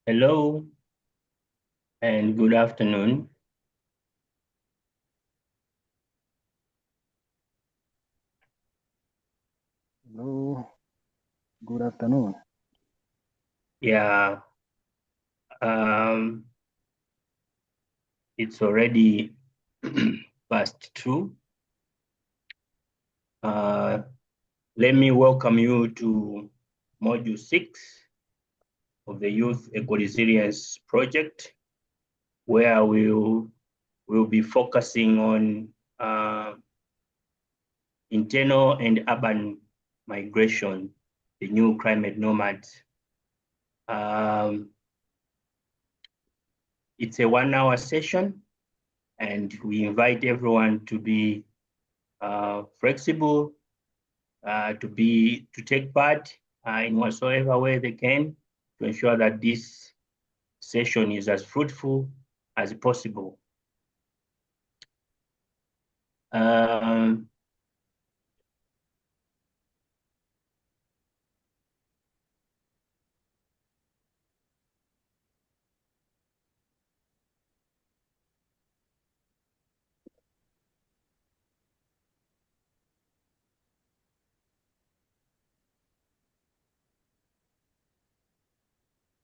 Hello and good afternoon. Hello, good afternoon. Yeah, um, it's already past 2. Let me welcome you to Module 6 of the Youth Eco-Resilience Project, where we'll be focusing on internal and urban migration, the new climate nomads. It's a 1-hour session, and we invite everyone to be flexible, to take part in whatsoever way they can to ensure that this session is as fruitful as possible. Um,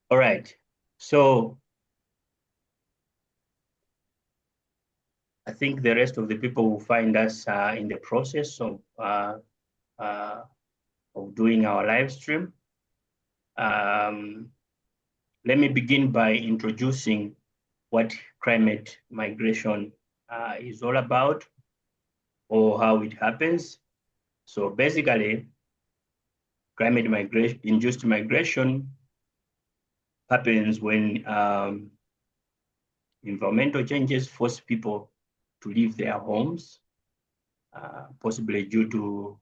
all right, so I think the rest of the people will find us in the process of doing our live stream. Let me begin by introducing what climate migration is all about or how it happens. So basically, climate migration, induced migration happens when environmental changes force people to leave their homes, possibly due to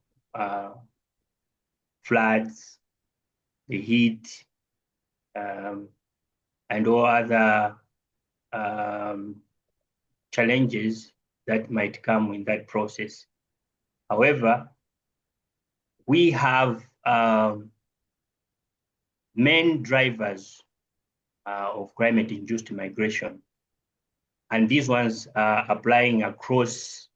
floods, the heat, and all other challenges that might come in that process. However, we have main drivers of climate-induced migration, and these ones are applying across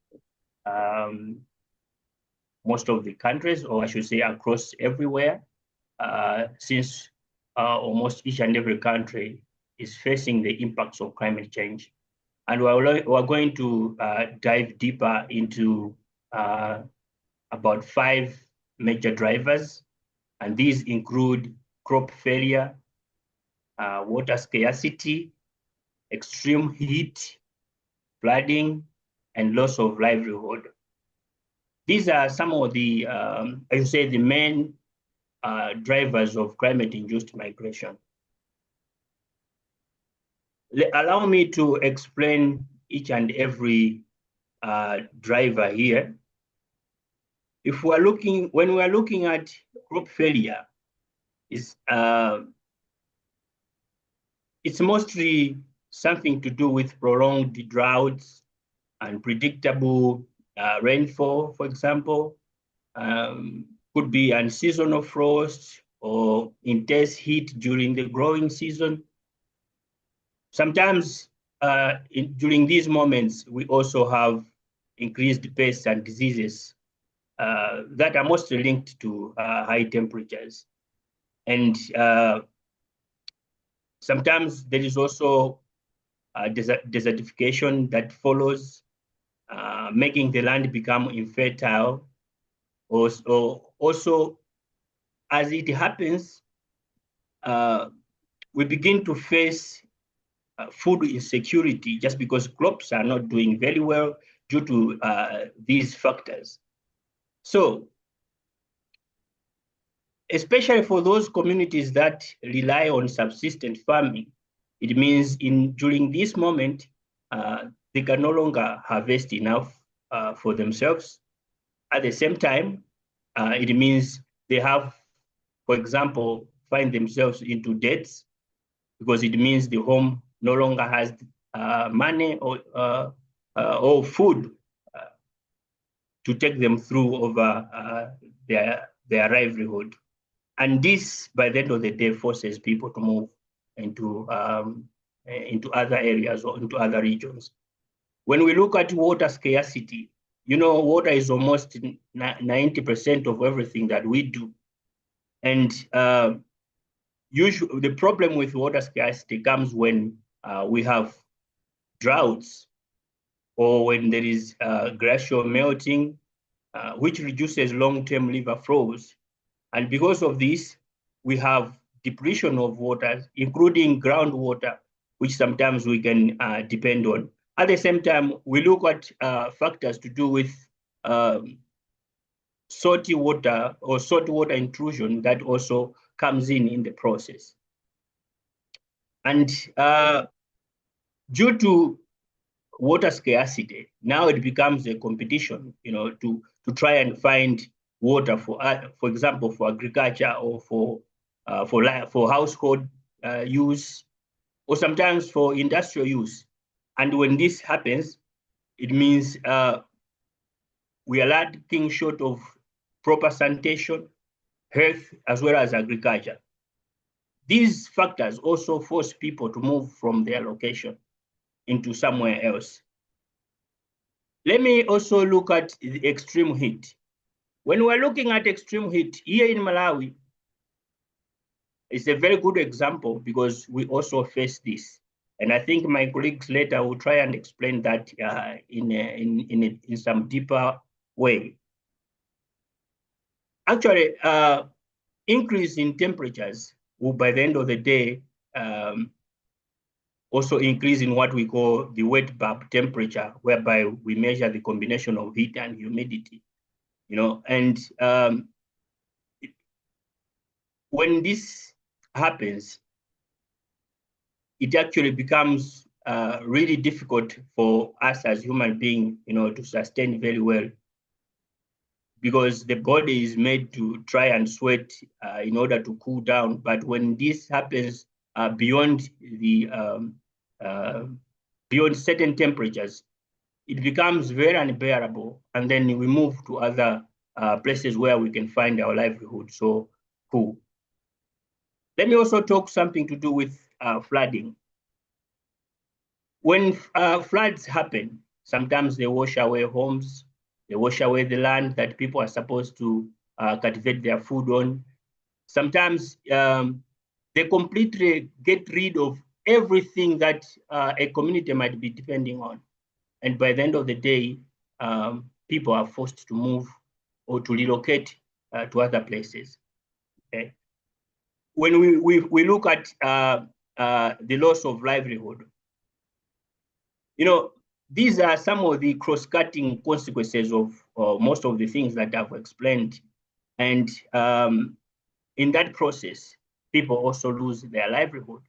most of the countries, or I should say across everywhere, since almost each and every country is facing the impacts of climate change. And we're going to dive deeper into about 5 major drivers, and these include crop failure, water scarcity, extreme heat, flooding, and loss of livelihood. These are some of the, I should say, the main drivers of climate-induced migration. Allow me to explain each and every driver here. When we're looking at crop failure, it's mostly something to do with prolonged droughts, unpredictable rainfall, for example, could be unseasonal frost or intense heat during the growing season. Sometimes during these moments, we also have increased pests and diseases that are mostly linked to high temperatures. And sometimes there is also desertification that follows, making the land become infertile. Also, as it happens, we begin to face food insecurity just because crops are not doing very well due to these factors. So, especially for those communities that rely on subsistence farming, it means during this moment, they can no longer harvest enough for themselves. At the same time, it means they have, for example, find themselves into debts because it means the home no longer has money or food to take them through over their livelihood. And this, by the end of the day, forces people to move into other areas or into other regions. When we look at water scarcity, water is almost 90% of everything that we do. And usually the problem with water scarcity comes when we have droughts or when there is glacial melting, which reduces long-term river flows. And because of this, we have depletion of water, including groundwater, which sometimes we can depend on. At the same time, we look at factors to do with salty water or saltwater intrusion that also comes in the process. And due to water scarcity, now it becomes a competition, to try and find water for example, for agriculture or for household use, or sometimes for industrial use. And when this happens, it means we are lacking short of proper sanitation, health, as well as agriculture. These factors also force people to move from their location into somewhere else. Let me also look at the extreme heat. When we're looking at extreme heat here in Malawi, it's a very good example because we also face this. And I think my colleagues later will try and explain that in some deeper way. Actually, increase in temperatures will, by the end of the day, also increase in what we call the wet bulb temperature, whereby we measure the combination of heat and humidity. And when this happens, it actually becomes really difficult for us as human beings, to sustain very well, because the body is made to try and sweat in order to cool down. But when this happens beyond certain temperatures, it becomes very unbearable, and then we move to other places where we can find our livelihood so cool. Let me also talk something to do with flooding. When floods happen, sometimes they wash away homes, they wash away the land that people are supposed to cultivate their food on. Sometimes they completely get rid of everything that a community might be depending on. And by the end of the day, people are forced to move or to relocate to other places. Okay. When we look at the loss of livelihood, these are some of the cross-cutting consequences of most of the things that I've explained. And in that process, people also lose their livelihood.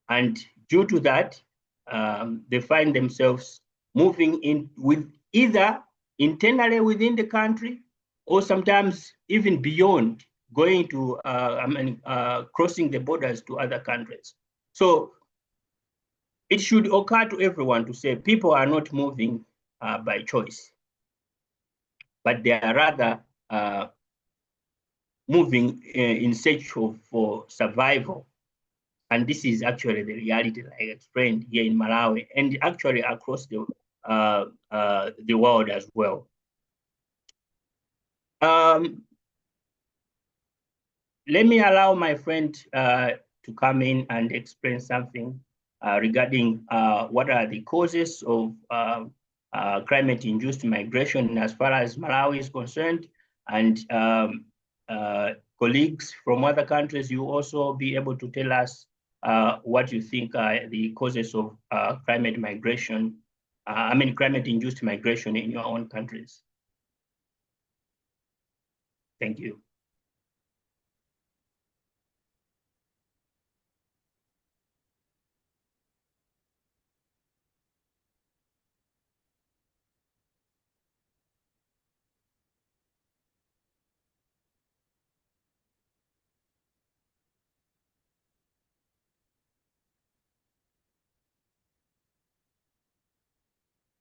And due to that, they find themselves moving in with either internally within the country, or sometimes even beyond, going to, crossing the borders to other countries. So it should occur to everyone to say people are not moving by choice, but they are rather moving in search for survival. And this is actually the reality that I explained here in Malawi and actually across the world as well. Let me allow my friend to come in and explain something regarding what are the causes of climate-induced migration as far as Malawi is concerned. And colleagues from other countries, you also be able to tell us what you think are the causes of climate migration, climate-induced migration in your own countries. Thank you.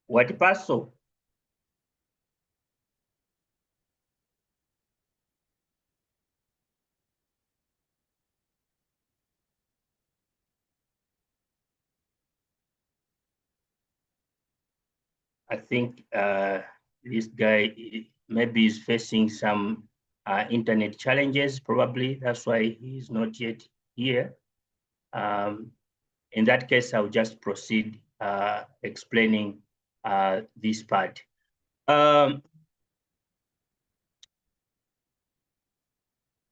What passou? I think this guy maybe is facing some internet challenges, probably. That's why he's not yet here. In that case, I'll just proceed explaining this part.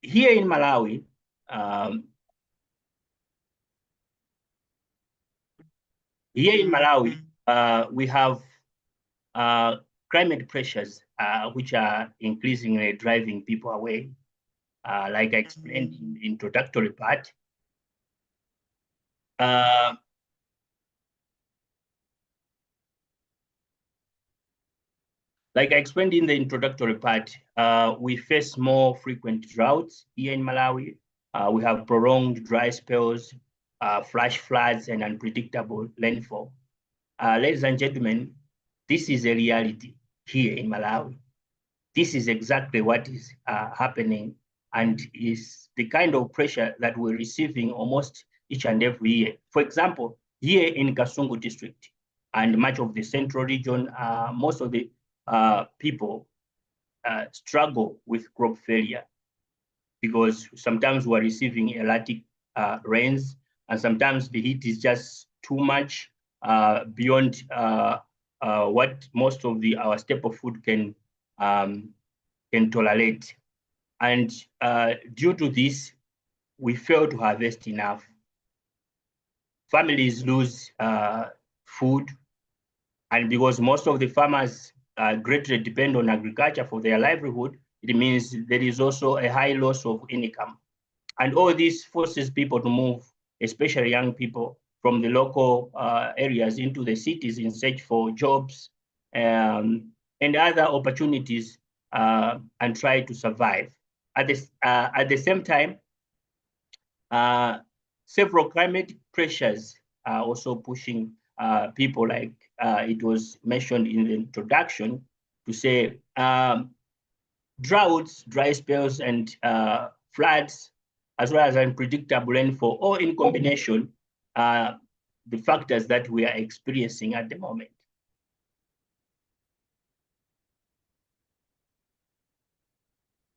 Here in Malawi, we have climate pressures which are increasingly driving people away. Like I explained in the introductory part, we face more frequent droughts here in Malawi. We have prolonged dry spells, flash floods, and unpredictable rainfall. Ladies and gentlemen, this is a reality here in Malawi. This is exactly what is happening and is the kind of pressure that we're receiving almost each and every year. For example, here in Kasungu district and much of the central region, most of the people struggle with crop failure because sometimes we're receiving erratic rains and sometimes the heat is just too much beyond what most of our staple food can tolerate. And due to this, we fail to harvest enough. Families lose food, and because most of the farmers greatly depend on agriculture for their livelihood, it means there is also a high loss of income. And all this forces people to move, especially young people, from the local areas into the cities in search for jobs and other opportunities and try to survive. At the same time, several climate pressures are also pushing people, like it was mentioned in the introduction, to say droughts, dry spells, and floods, as well as unpredictable rainfall, all in combination, the factors that we are experiencing at the moment.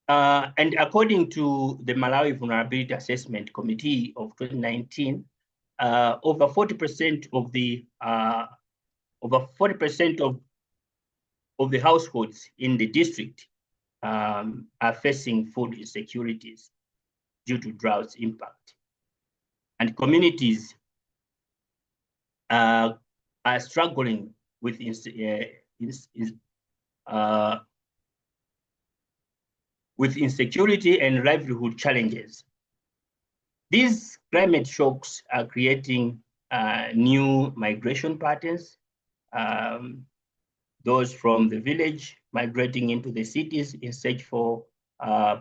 And according to the Malawi Vulnerability Assessment Committee of 2019, over 40% of the households in the district are facing food insecurities due to droughts impact, and communities are struggling with insecurity and livelihood challenges. These climate shocks are creating new migration patterns, those from the village migrating into the cities in search for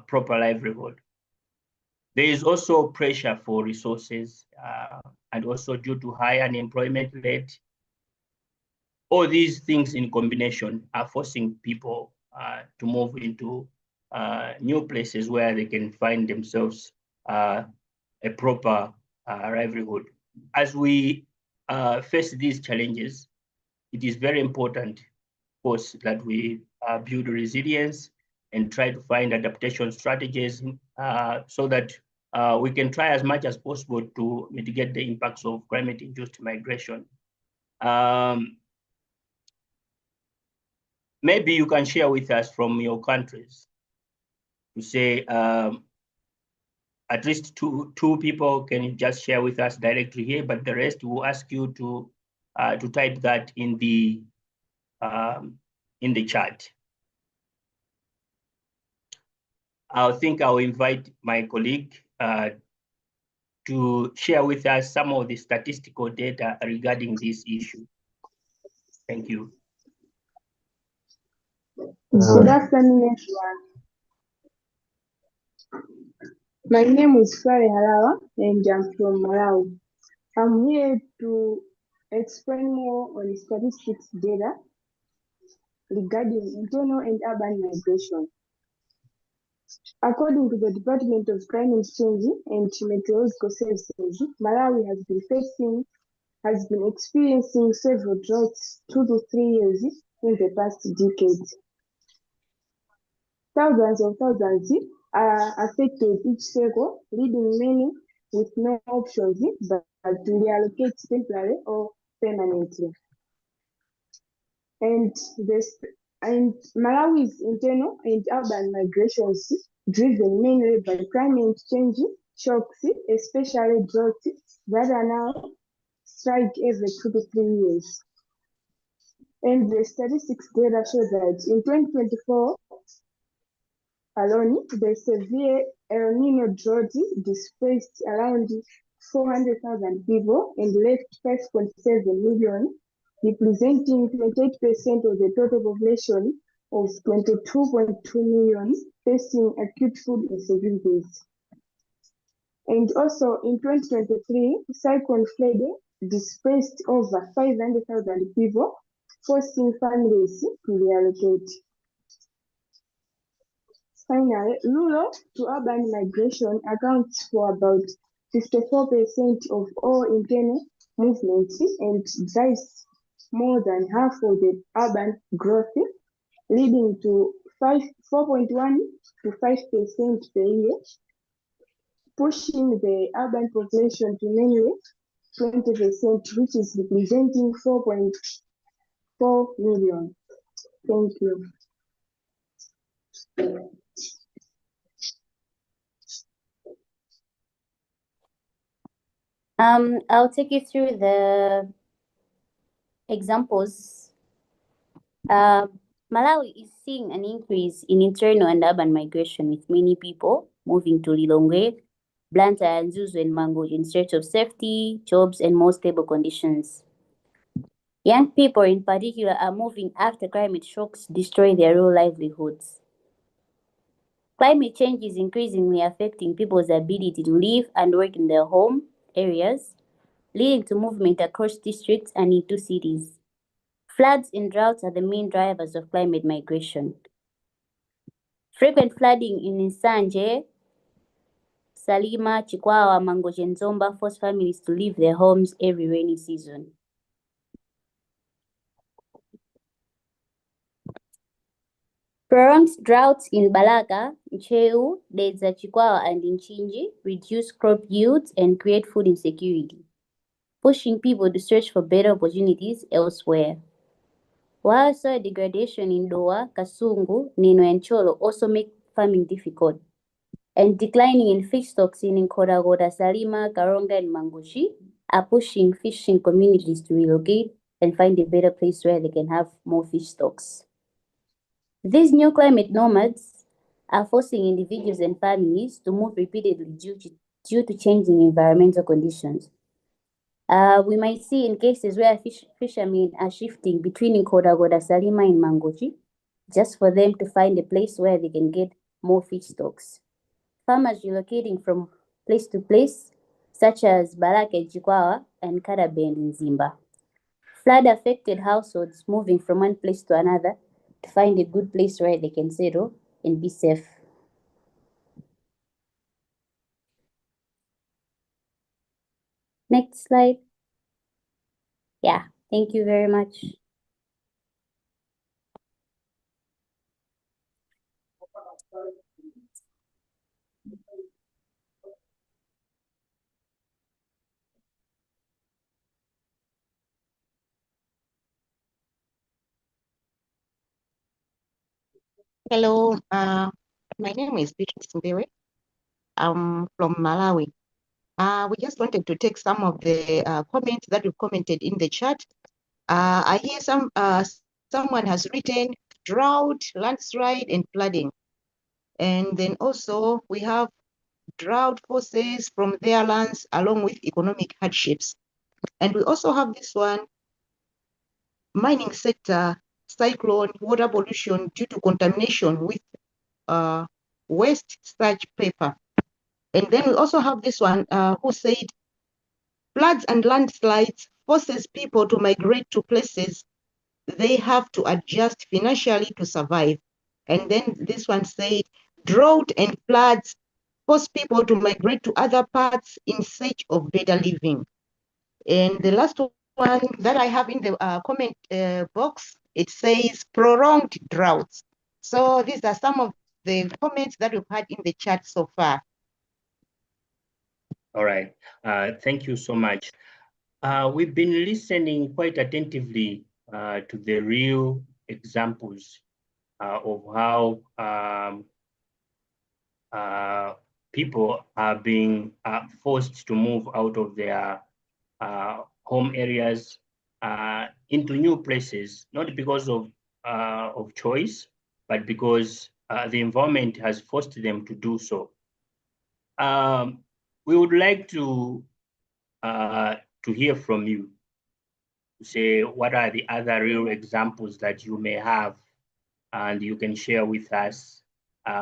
proper livelihood. There is also pressure for resources and also due to high unemployment rate. All these things in combination are forcing people to move into new places where they can find themselves a proper livelihood. As we face these challenges, it is very important, of course, that we build resilience and try to find adaptation strategies so that we can try as much as possible to mitigate the impacts of climate-induced migration. Maybe you can share with us from your countries to say at least two people can just share with us directly here, but the rest will ask you to type that in the chat. I think I'll invite my colleague to share with us some of the statistical data regarding this issue. Thank you. Good afternoon, everyone. My name is Sware Halawa and I'm from Malawi. I'm here to explain more on statistics data regarding internal and urban migration. According to the Department of Climate Change and Meteorological Services, Malawi has been experiencing several droughts 2 to 3 years in the past decade. Thousands of thousands are affected each cycle, leaving many with no options but to reallocate temporarily or permanently. And Malawi's internal and urban migrations, driven mainly by climate change shocks, especially droughts that are now strike every 2 to 3 years. And the statistics data show that in 2024 alone, the severe El Nino drought displaced around 400,000 people and left 5.7 million, representing 28% of the total population of 22.2 million facing acute food insecurities. And also in 2023, Cyclone Freddy displaced over 500,000 people, forcing families to relocate. Finally, rural to urban migration accounts for about 54% of all internal movements and drives more than half of the urban growth, leading to 4.1 to 5% per year, pushing the urban population to nearly 20%, which is representing 4.4 million. Thank you. I'll take you through the examples. Malawi is seeing an increase in internal and urban migration, with many people moving to Lilongwe, Blantyre, and Zuzu and Mango in search of safety, jobs, and more stable conditions. Young people in particular are moving after climate shocks destroy their rural livelihoods. Climate change is increasingly affecting people's ability to live and work in their home areas, leading to movement across districts and into cities. Floods and droughts are the main drivers of climate migration. Frequent flooding in Nsanje, Salima, Chikwawa, Mangochi, and Zomba force families to leave their homes every rainy season. Prolonged droughts in Balaka, Ncheu, Dedza, Chikwawa, and Nchinji reduce crop yields and create food insecurity, pushing people to search for better opportunities elsewhere. While soil degradation in Doa, Kasungu, Nino, and Cholo also make farming difficult, and declining in fish stocks in Nkodagoda, Salima, Karonga, and Mangushi are pushing fishing communities to relocate and find a better place where they can have more fish stocks. These new climate nomads are forcing individuals and families to move repeatedly due to changing environmental conditions. We might see in cases where fishermen are shifting between Nkodagoda, Salima, and Mangochi just for them to find a place where they can get more fish stocks. Farmers relocating from place to place, such as Balaka, Jikwawa, and Karabe and Nzimba. Flood-affected households moving from one place to another to find a good place where they can settle and be safe. Next slide. Yeah, thank you very much. Hello, my name is Beatrice Mbere. I'm from Malawi. We just wanted to take some of the comments that you've commented in the chat. I hear someone has written drought, landslide, and flooding. And then also we have drought forces from their lands along with economic hardships. And we also have this one, mining sector, cyclone, water pollution due to contamination with waste starch paper. And then we also have this one who said floods and landslides forces people to migrate to places they have to adjust financially to survive. And then this one said drought and floods force people to migrate to other parts in search of better living. And the last one that I have in the comment box, it says prolonged droughts. So these are some of the comments that we've had in the chat so far. All right. Thank you so much. We've been listening quite attentively to the real examples of how people are being forced to move out of their home areas into new places, not because of choice, but because the environment has forced them to do so. We would like to hear from you, to say what are the other real examples that you may have and you can share with us.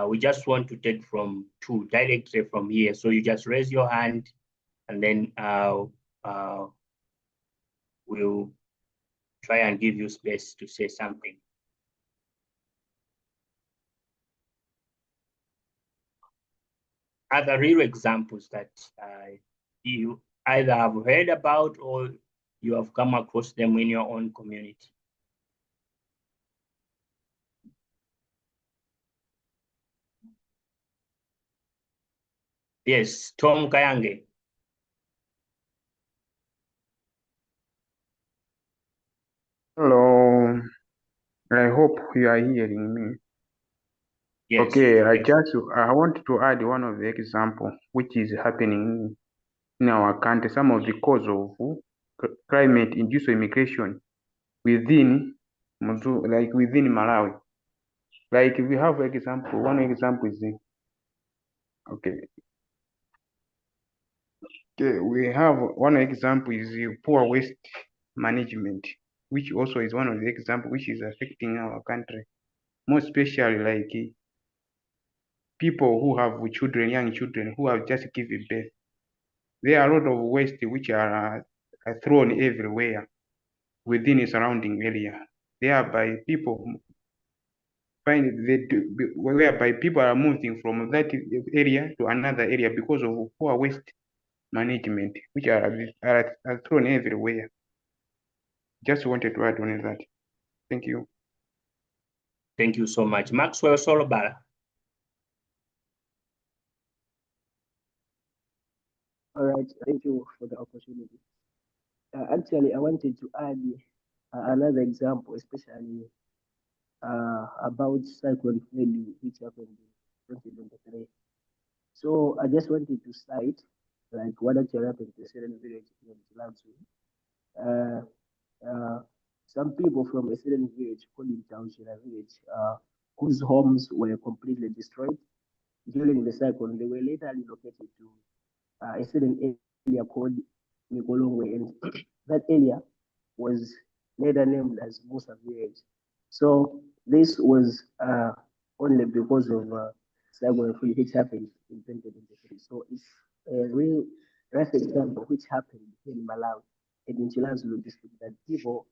We just want to take from two directly from here. So you just raise your hand and then we'll try and give you space to say something. Other real examples that you either have heard about or you have come across them in your own community. Yes, Tom Kayange. Hello, I hope you are hearing me. Yes. Okay, Yes. I want to add one of the example which is happening in our country. Some of the cause of climate-induced immigration within within Malawi. Like we have example. One example is okay. Okay, we have one example is poor waste management, which also is one of the example which is affecting our country, more especially like people who have children, young children who have just given birth. There are a lot of waste which are thrown everywhere within the surrounding area. Thereby people whereby people are moving from that area to another area because of poor waste management, which are thrown everywhere. Just wanted to add on that. Thank you. Thank you so much. Maxwell Solobala. All right, thank you for the opportunity. Actually, I wanted to add another example, especially about Cyclone Freddy, which happened in 2023. So I just wanted to cite like what actually happened to a certain village in Chilamsu. Some people from a certain village called Taushira village, whose homes were completely destroyed during the cyclone, they were later relocated to a certain area called Mikolongwe, and that area was later named as Musa village. So this was only because of cyber which happened in 2023. So it's a real rough example which happened in Malawi and in Chilanzulu district, that people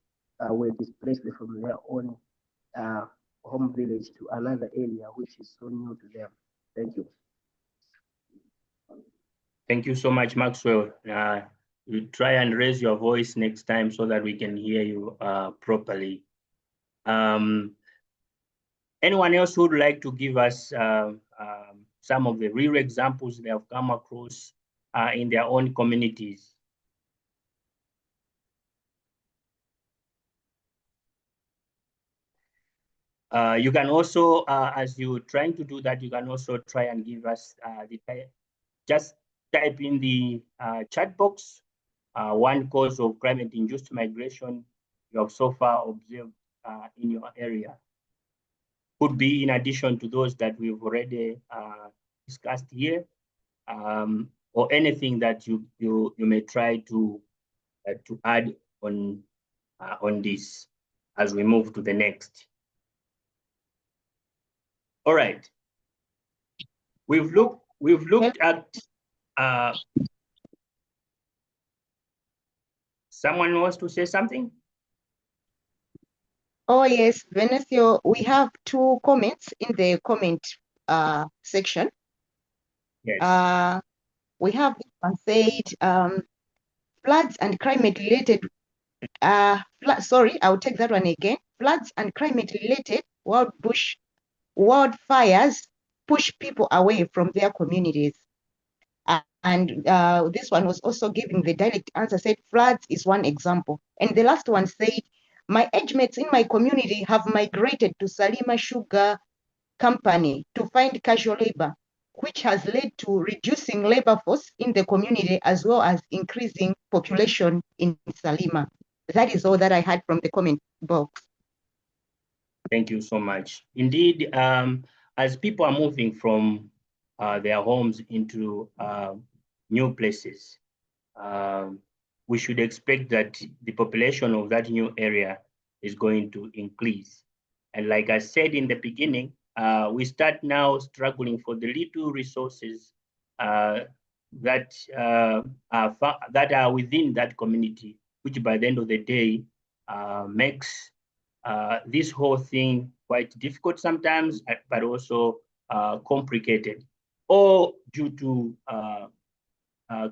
were displaced from their own home village to another area which is so new to them. Thank you. Thank you so much, Maxwell. You try and raise your voice next time so that we can hear you properly. Anyone else who would like to give us some of the real examples they have come across in their own communities? You can also, as you're trying to do that, you can also try and give us just type in the chat box one cause of climate-induced migration you have so far observed in your area. Could be in addition to those that we've already discussed here, or anything that you may try to add on this as we move to the next. All right. We've looked at someone wants to say something? Oh yes, Venecio, we have two comments in the comment section. Yes. We have one said, floods and climate-related sorry, I'll take that one again. Floods and climate-related wildfires push people away from their communities. And this one was also giving the direct answer, said floods is one example. And the last one said, my age mates in my community have migrated to Salima Sugar Company to find casual labor, which has led to reducing labor force in the community as well as increasing population in Salima. That is all that I had from the comment box. Thank you so much. Indeed, as people are moving from their homes into new places, we should expect that the population of that new area is going to increase. And like I said in the beginning, we start now struggling for the little resources that are within that community, which by the end of the day makes this whole thing quite difficult sometimes, but also complicated, all due to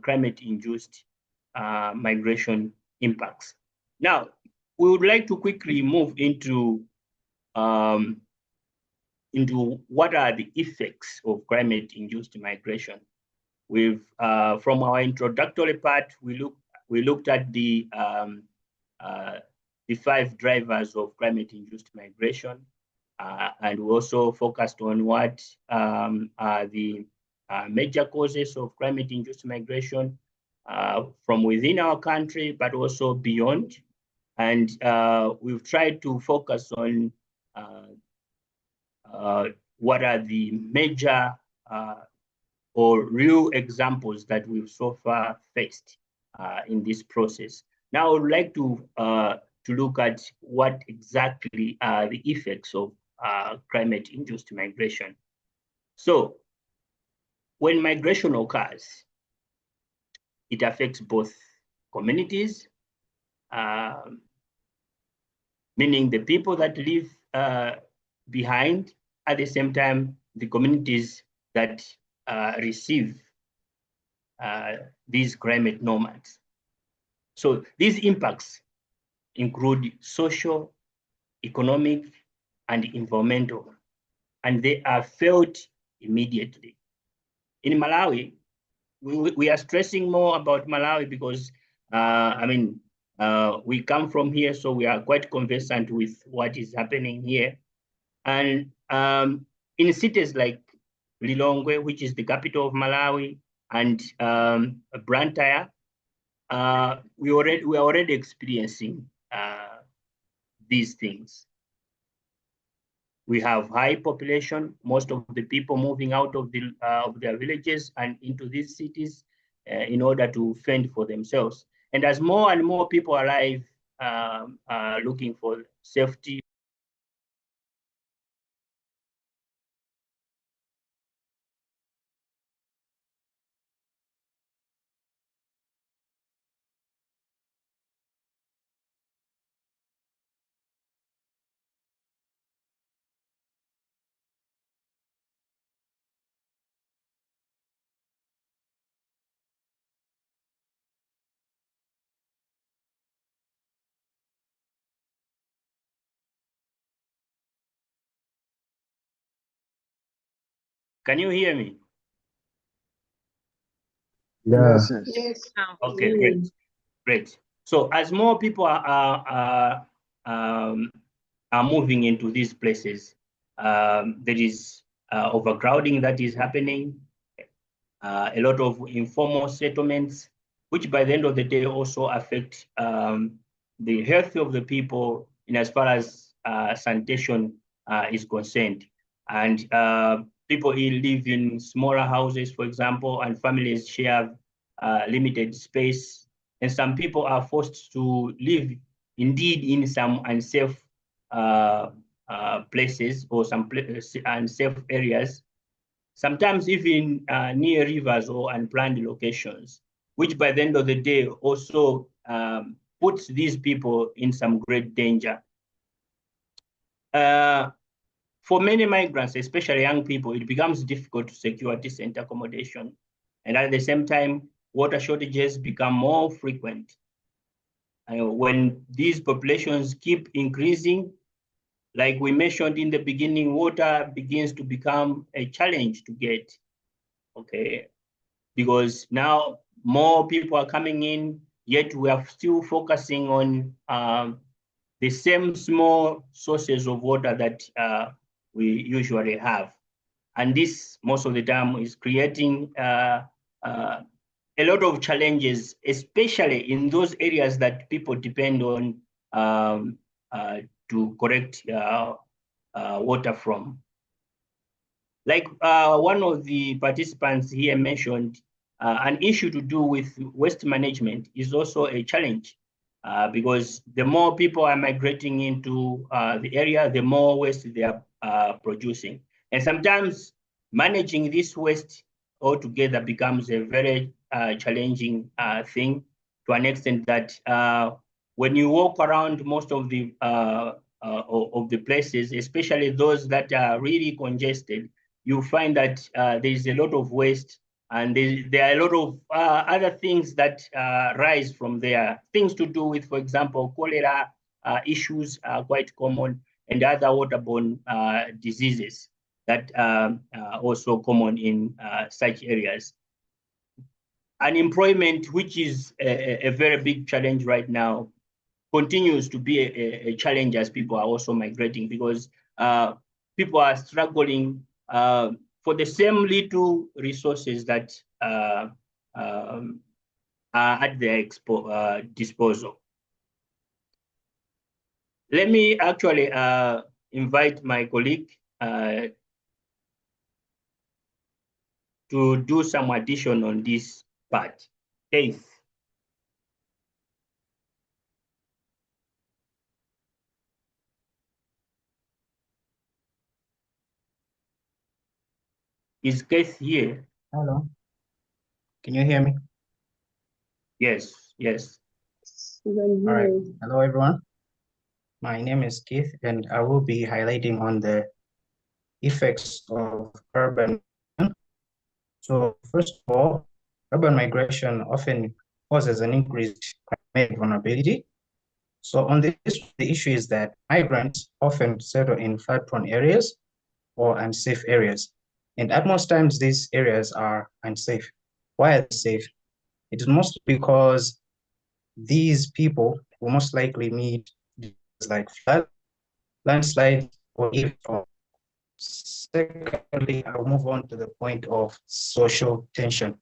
climate-induced migration impacts. Now, we would like to quickly move into what are the effects of climate-induced migration. We've from our introductory part, we looked at the 5 drivers of climate-induced migration, and we also focused on what are the major causes of climate-induced migration from within our country, but also beyond. And we've tried to focus on what are the major or real examples that we've so far faced in this process. Now, I would like to look at what exactly are the effects of climate-induced migration. So, when migration occurs, it affects both communities, meaning the people that live behind, at the same time, the communities that receive these climate nomads. So these impacts include social, economic, and environmental, and they are felt immediately. In Malawi, we are stressing more about Malawi because, we come from here, so we are quite conversant with what is happening here. And in cities like Lilongwe, which is the capital of Malawi, and Blantyre, we are already experiencing these things. We have high population, most of the people moving out of their villages and into these cities in order to fend for themselves. And as more and more people arrive looking for safety, can you hear me? Yeah. Yes. Okay, great. So as more people are moving into these places, there is overcrowding that is happening, a lot of informal settlements, which by the end of the day also affect the health of the people in as far as sanitation is concerned. And people live in smaller houses, for example, and families share limited space. And some people are forced to live indeed in some unsafe places or some unsafe areas, sometimes even near rivers or unplanned locations, which by the end of the day also puts these people in some great danger. For many migrants, especially young people, it becomes difficult to secure decent accommodation. And at the same time, water shortages become more frequent. when these populations keep increasing, like we mentioned in the beginning, water begins to become a challenge to get, okay? Because now more people are coming in, yet we are still focusing on the same small sources of water that we usually have. And this, most of the time, is creating a lot of challenges, especially in those areas that people depend on to collect water from. Like one of the participants here mentioned, an issue to do with waste management is also a challenge because the more people are migrating into the area, the more waste they are producing. And sometimes managing this waste altogether becomes a very challenging thing, to an extent that when you walk around most of the places, especially those that are really congested, you find that there is a lot of waste, and there are a lot of other things that rise from there. Things to do with, for example, cholera issues are quite common, and other waterborne diseases that are also common in such areas. Unemployment, which is a very big challenge right now, continues to be a challenge as people are also migrating, because people are struggling for the same little resources that are at their disposal. Let me actually invite my colleague to do some addition on this part. Keith. Is Keith here? Hello. Can you hear me? Yes, yes. You can All right. hear. Hello, everyone. My name is Keith, and I will be highlighting on the effects of urban migration. So first of all, urban migration often causes an increased climatic vulnerability. So on this, the issue is that migrants often settle in flood-prone areas or unsafe areas. And at most times, these areas are unsafe. Why are they safe? It is mostly because these people will most likely meet like flood, landslide, or even storm. Secondly, I'll move on to the point of social tension.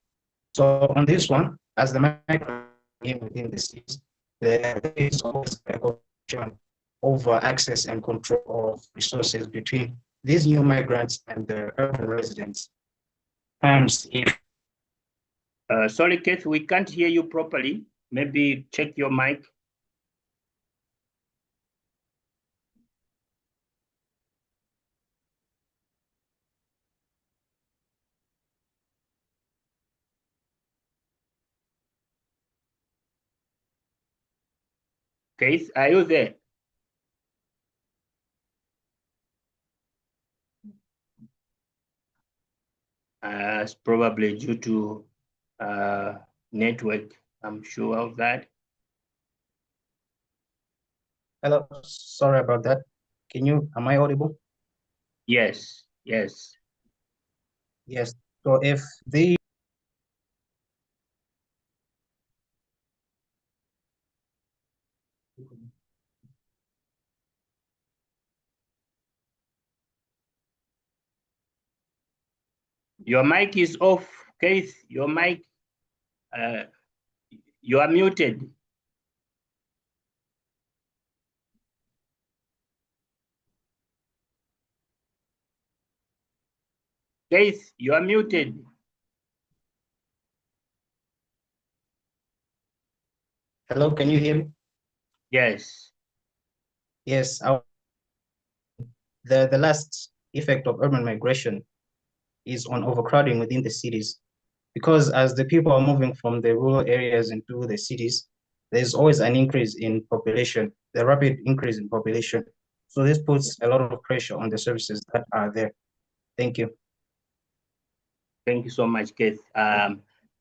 So on this one, as the migrants within the cities, there is always a competition over access and control of resources between these new migrants and the urban residents. Sorry, Keith, we can't hear you properly. Maybe check your mic. Keith, are you there? It's probably due to network. I'm sure of that. Hello, sorry about that. Am I audible? Yes, yes. Yes. So if the Your mic is off, Keith. Your mic, you are muted. Keith, you are muted. Hello, can you hear me? Yes. Yes. The last effect of urban migration is on overcrowding within the cities, because as the people are moving from the rural areas into the cities, there's always an increase in population, the rapid increase in population. So this puts a lot of pressure on the services that are there. Thank you. Thank you so much, Keith.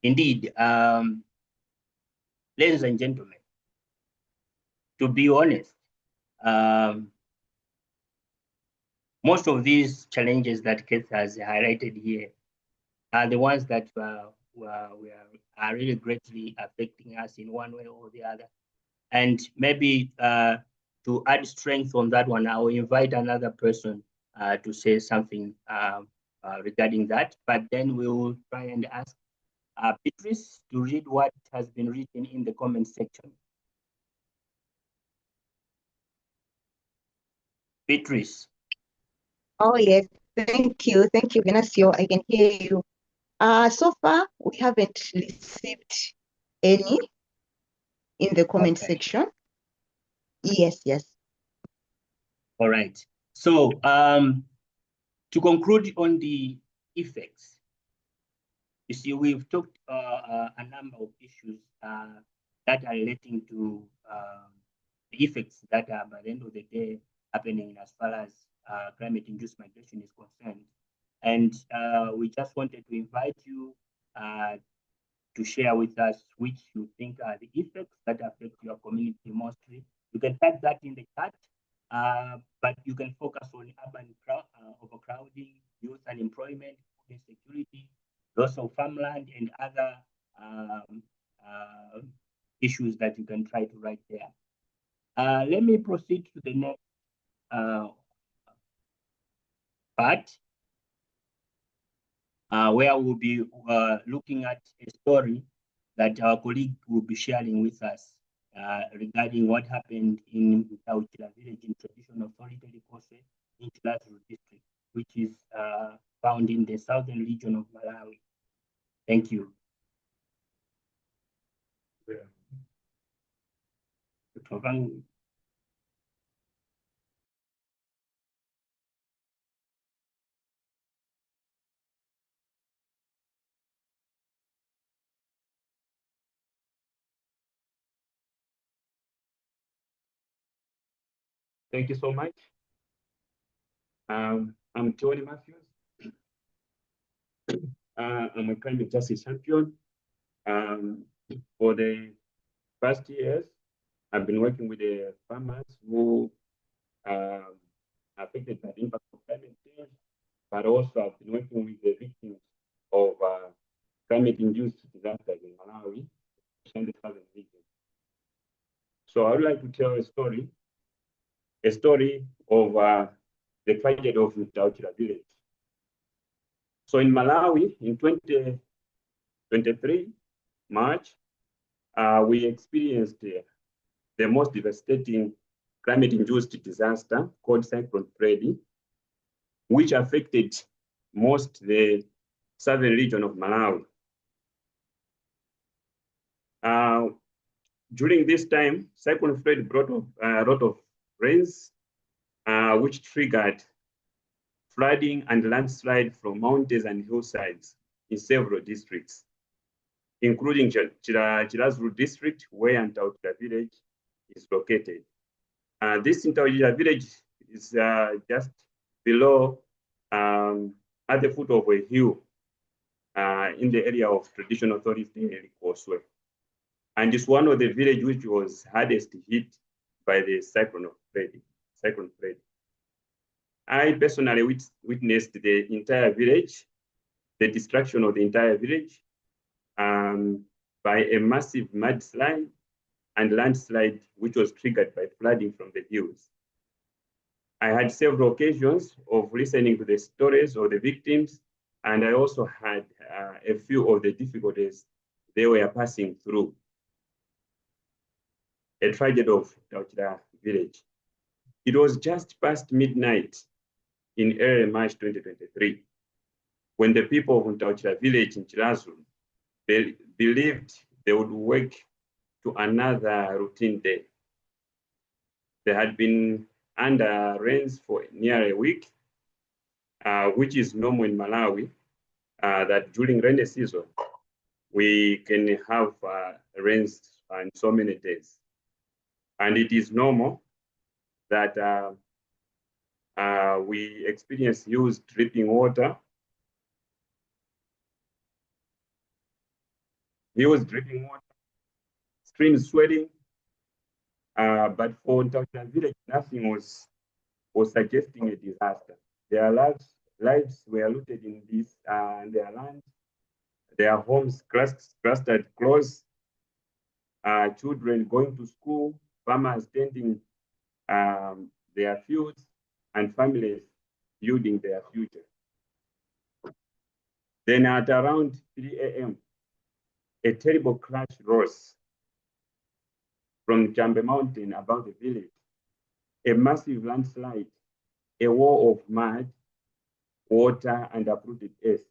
Indeed, ladies and gentlemen, to be honest, most of these challenges that Keith has highlighted here are the ones that are really greatly affecting us in one way or the other. And maybe to add strength on that one, I will invite another person to say something regarding that. But then we will try and ask Beatrice to read what has been written in the comment section. Beatrice. Oh, yes. Thank you. Thank you, Venancio. I can hear you. So far, we haven't received any in the comment section. Yes, yes. All right. So to conclude on the effects, you see, we've talked a number of issues that are relating to the effects that are, by the end of the day, happening as far as climate-induced migration is concerned. And we just wanted to invite you to share with us which you think are the effects that affect your community mostly. You can type that in the chat, but you can focus on urban overcrowding, youth unemployment, food insecurity, loss of farmland, and other issues that you can try to write there. Let me proceed to the next part, where we'll be looking at a story that our colleague will be sharing with us regarding what happened in Mtauchila village in traditional solitary Kose in Chilazuru district, which is found in the southern region of Malawi. Thank you. Thank you so much. I'm Tony Matthews. I'm a climate justice champion. For the past years, I've been working with the farmers who are affected by the impact of climate change, but also I've been working with the victims of climate-induced disasters in Malawi and the southern region. So I would like to tell a story of the tragedy of Mtauchila village. So in Malawi, in 2023, March, we experienced the most devastating climate-induced disaster called Cyclone Freddy, which affected most the southern region of Malawi. During this time, Cyclone Freddy brought a lot of rains, which triggered flooding and landslide from mountains and hillsides in several districts, including Chilazuru district, where Mtauchila village is located. This Mtauchila village is just below, at the foot of a hill in the area of traditional authority Koswe. And it's one of the villages which was hardest hit by the Cyclone Freddy. I personally witnessed the entire village, the destruction of the entire village by a massive mudslide and landslide, which was triggered by flooding from the hills. I had several occasions of listening to the stories of the victims, and I also had a few of the difficulties they were passing through. A tragedy of Mtauchila village. It was just past midnight in early March 2023, when the people of Mtauchila village in Chilazuru believed they would wake to another routine day. They had been under rains for near a week, which is normal in Malawi, that during rainy season, we can have rains in so many days. And it is normal that we experience huge dripping water, streams swelling, But for Ntauchira village, nothing was suggesting a disaster. Their lives were rooted in this, their land, their homes clustered close, children going to school, farmers tending their fields, and families building their future. Then at around 3 a.m., a terrible crash rose from Chambe Mountain above the village. A massive landslide, a wall of mud, water, and uprooted earth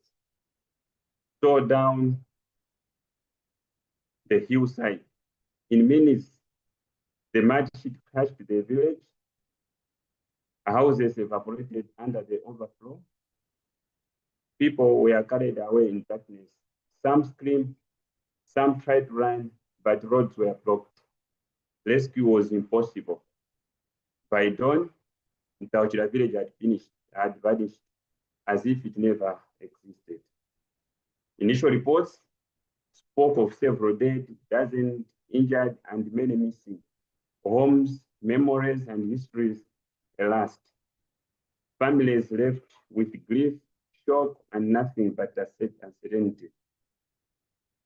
tore down the hillside. In minutes, the mud sheet crashed the village. Houses evaporated under the overflow. People were carried away in darkness. Some screamed, some tried to run, but roads were blocked. Rescue was impossible. By dawn, Ntauchira village had vanished as if it never existed. Initial reports spoke of several dead, dozens injured, and many missing. Homes, memories, and histories lost. Families left with grief, shock, and nothing but uncertainty.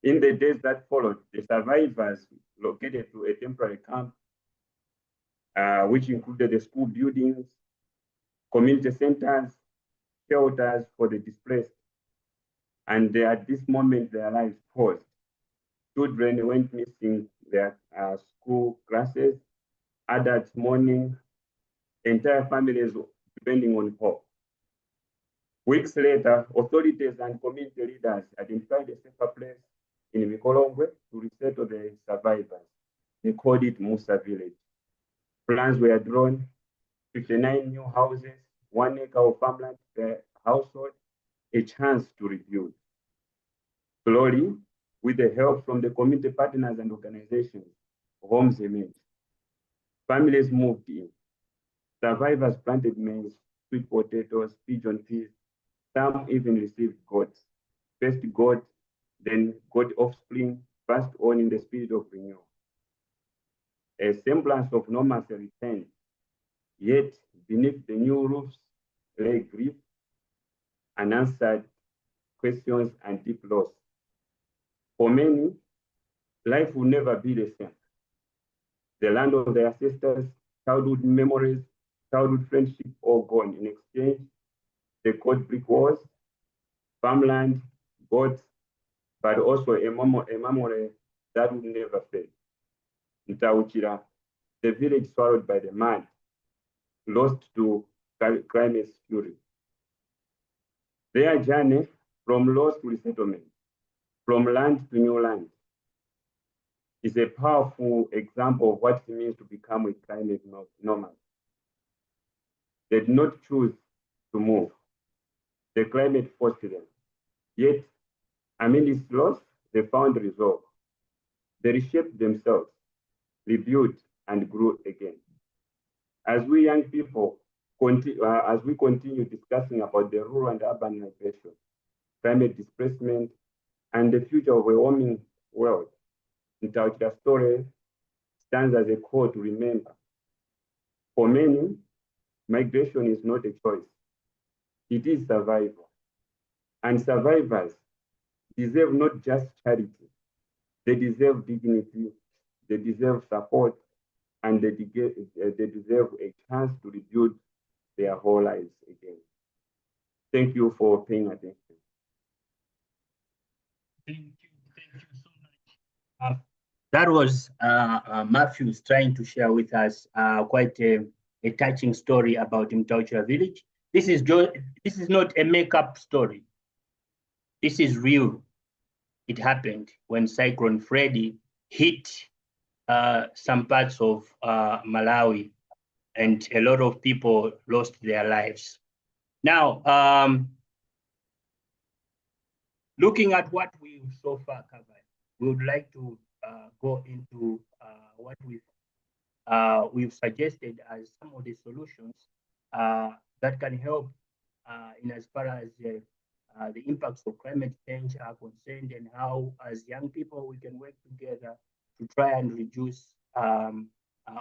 In the days that followed, the survivors located to a temporary camp, which included the school buildings, community centers, shelters for the displaced. And at this moment, their lives paused. Children went missing their school classes, adults mourning, entire families depending on hope. Weeks later, authorities and community leaders identified a safer place in Mikolongwe to resettle the survivors. They called it Musa Village. Plans were drawn, 59 new houses, 1 acre of farmland per household, a chance to rebuild. Slowly, with the help from the community partners and organizations, homes emerged. Families moved in. Survivors planted maize, sweet potatoes, pigeon peas. Some even received goats. First goat, then goat offspring, passed on in the spirit of renewal. A semblance of normalcy returned. Yet, beneath the new roofs lay grief, unanswered questions, and deep loss. For many, life will never be the same. The land of their ancestors, childhood memories, childhood friendship, all gone. In exchange, they got brick walls, farmland, goats, but also a memory that would never fade. Ntauchira, the village swallowed by the mud, lost to climate's fury. Their journey from loss to resettlement, from land to new land, is a powerful example of what it means to become a climate nomad. They did not choose to move. The climate forced them. Yet, amid this loss, they found resolve. They reshaped themselves, rebuilt, and grew again. As we young people, as we continue discussing about the rural and urban migration, climate displacement, and the future of a warming world, Ntauchira's story stands as a call to remember. For many, migration is not a choice. It is survival. And survivors deserve not just charity, they deserve dignity, they deserve support, and they deserve a chance to rebuild their whole lives again. Thank you for paying attention. Thank you so much. That was Matthews trying to share with us quite a touching story about Ntauchira village. This is not a make-up story. This is real. It happened when Cyclone Freddy hit some parts of Malawi, and a lot of people lost their lives. Now, looking at what we've so far covered, we would like to go into what we've suggested as some of the solutions that can help in as far as the impacts of climate change are concerned, and how, as young people, we can work together to try and reduce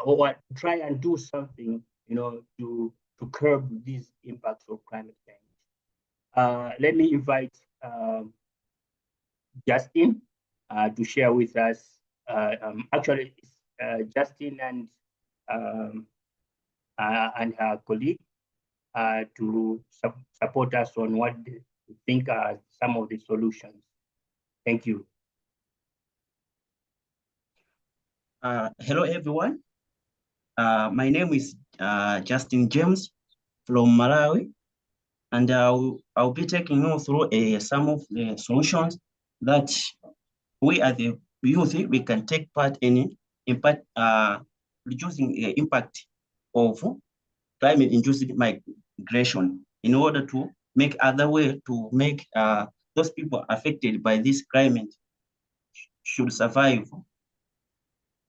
or try and do something, to curb these impacts of climate change. Let me invite Justin to share with us. Actually, Justin um, and her colleague to support us on what they think are some of the solutions. Thank you. Hello, everyone. My name is Justin James from Malawi, and I'll be taking you through some of the solutions that we as the youth we can take part in reducing the impact of climate-induced migration in order to make other way to make those people affected by this climate should survive,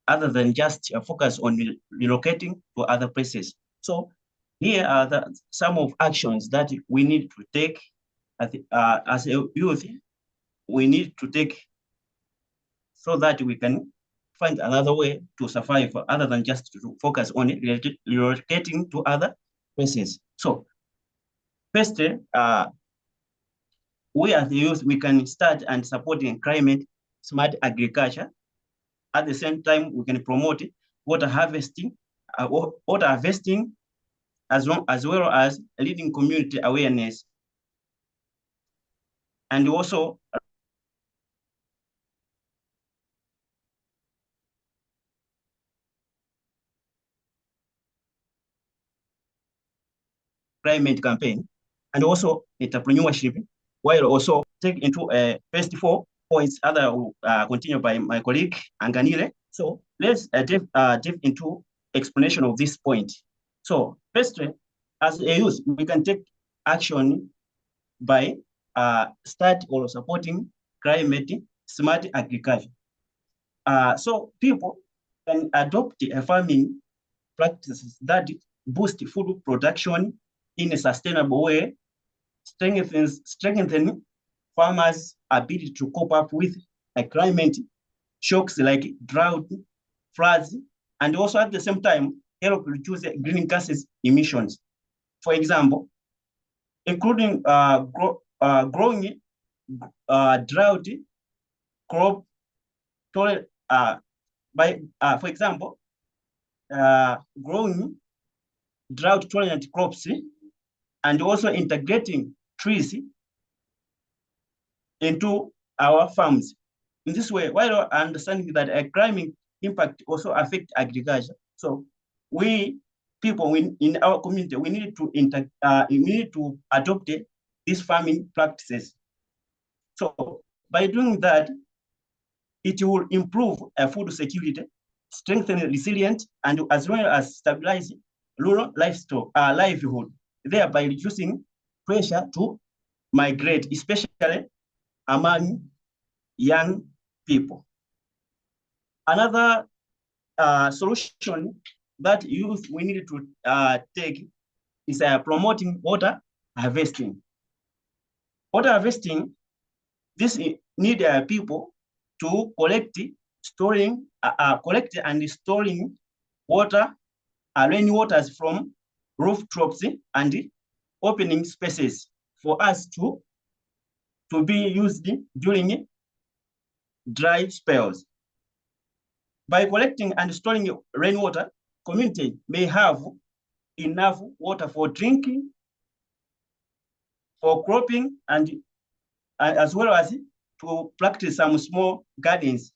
other than just focus on relocating to other places. So here are some of actions that we need to take as a youth. We need to take so that we can find another way to survive other than just to focus on relocating to other places. So first, we as the youth, we can start and supporting climate smart agriculture. At the same time, we can promote water harvesting, as well as leading community awareness, and also climate campaign, and also entrepreneurship, while also take into first 4 points other continue by my colleague Anganile. So let's dive into explanation of this point. So first, as a youth, we can take action by start or supporting climate smart agriculture. So people can adopt a farming practices that boost food production in a sustainable way, strengthen farmers' ability to cope up with climate shocks like drought, floods, and also at the same time help reduce greenhouse gases emissions. For example, including growing drought crop for example, growing drought tolerant crops and also integrating trees into our farms. In this way, while understanding that a climate impact also affects agriculture, so we people in our community we need to adopt these farming practices. So by doing that, it will improve food security, strengthen resilience, and as well as stabilize rural livelihood, thereby reducing pressure to migrate, especially among young people. Another solution that youth we need to take is promoting water harvesting. Water harvesting, this need people to collect and storing water, rainwaters from rooftops and opening spaces for us to be used during dry spells. By collecting and storing rainwater, community may have enough water for drinking, for cropping, and as well as to practice some small gardens